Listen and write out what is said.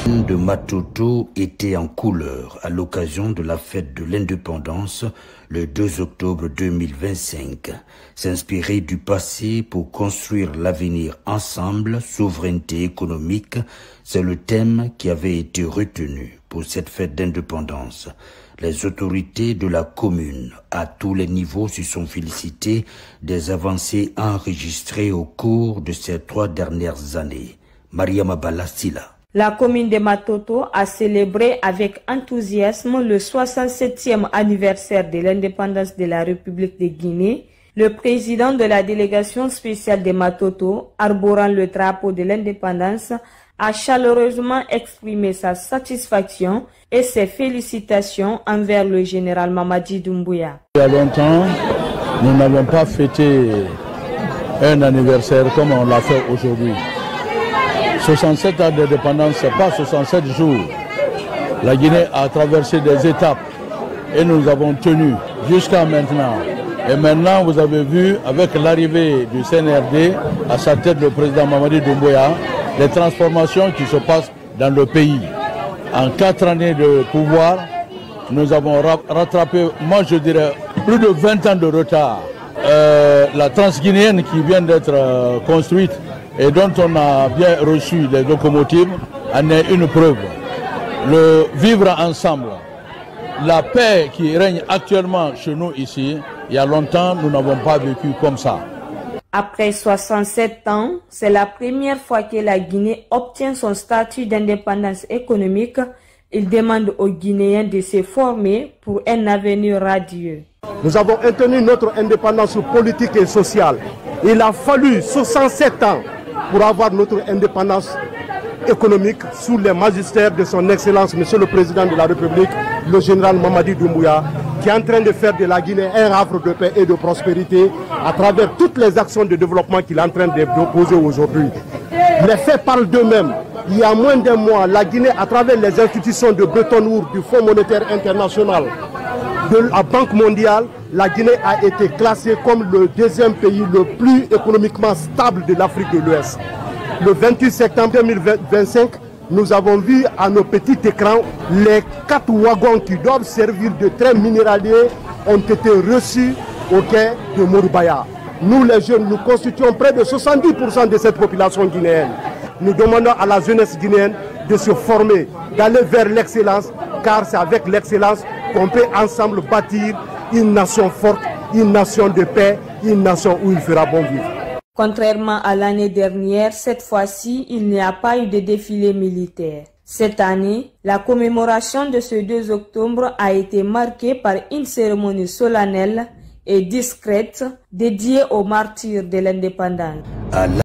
de Matoto était en couleur à l'occasion de la fête de l'indépendance le 2 octobre 2025. S'inspirer du passé pour construire l'avenir ensemble, souveraineté économique, c'est le thème qui avait été retenu pour cette fête d'indépendance. Les autorités de la commune, à tous les niveaux, se sont félicitées des avancées enregistrées au cours de ces 3 dernières années. Mariama Balasila. La commune de Matoto a célébré avec enthousiasme le 67e anniversaire de l'indépendance de la République de Guinée. Le président de la délégation spéciale de Matoto, arborant le drapeau de l'indépendance, a chaleureusement exprimé sa satisfaction et ses félicitations envers le général Mamadi Doumbouya. Il y a longtemps, nous n'avons pas fêté un anniversaire comme on l'a fait aujourd'hui. 67 ans d'indépendance, ce n'est pas 67 jours. La Guinée a traversé des étapes et nous avons tenu jusqu'à maintenant. Et maintenant, vous avez vu, avec l'arrivée du CNRD, à sa tête le président Mamadi Doumbouya, les transformations qui se passent dans le pays. En 4 années de pouvoir, nous avons rattrapé, moi je dirais, plus de 20 ans de retard. La transguinéenne qui vient d'être construite et dont on a bien reçu les locomotives en est une preuve. Le vivre ensemble, la paix qui règne actuellement chez nous ici, il y a longtemps, nous n'avons pas vécu comme ça. Après 67 ans, c'est la première fois que la Guinée obtient son statut d'indépendance économique. Il demande aux Guinéens de se former pour un avenir radieux. Nous avons obtenu notre indépendance politique et sociale. Il a fallu 67 ans pour avoir notre indépendance économique sous les magistères de son Excellence, Monsieur le Président de la République, le général Mamadi Doumbouya, qui est en train de faire de la Guinée un havre de paix et de prospérité à travers toutes les actions de développement qu'il est en train de poser aujourd'hui. Les faits parlent d'eux-mêmes. Il y a moins d'un mois, la Guinée, à travers les institutions de Bretton Woods, du Fonds monétaire international, de la Banque mondiale, la Guinée a été classée comme le 2e pays le plus économiquement stable de l'Afrique de l'Ouest. Le 28 septembre 2025, nous avons vu à nos petits écrans les 4 wagons qui doivent servir de train minéralier ont été reçus au quai de Morubaya. Nous les jeunes, nous constituons près de 70% de cette population guinéenne. Nous demandons à la jeunesse guinéenne de se former, d'aller vers l'excellence, car c'est avec l'excellence qu'on peut ensemble bâtir une nation forte, une nation de paix, une nation où il fera bon vivre. Contrairement à l'année dernière, cette fois-ci, il n'y a pas eu de défilé militaire. Cette année, la commémoration de ce 2 octobre a été marquée par une cérémonie solennelle et discrète dédiée aux martyrs de l'indépendance.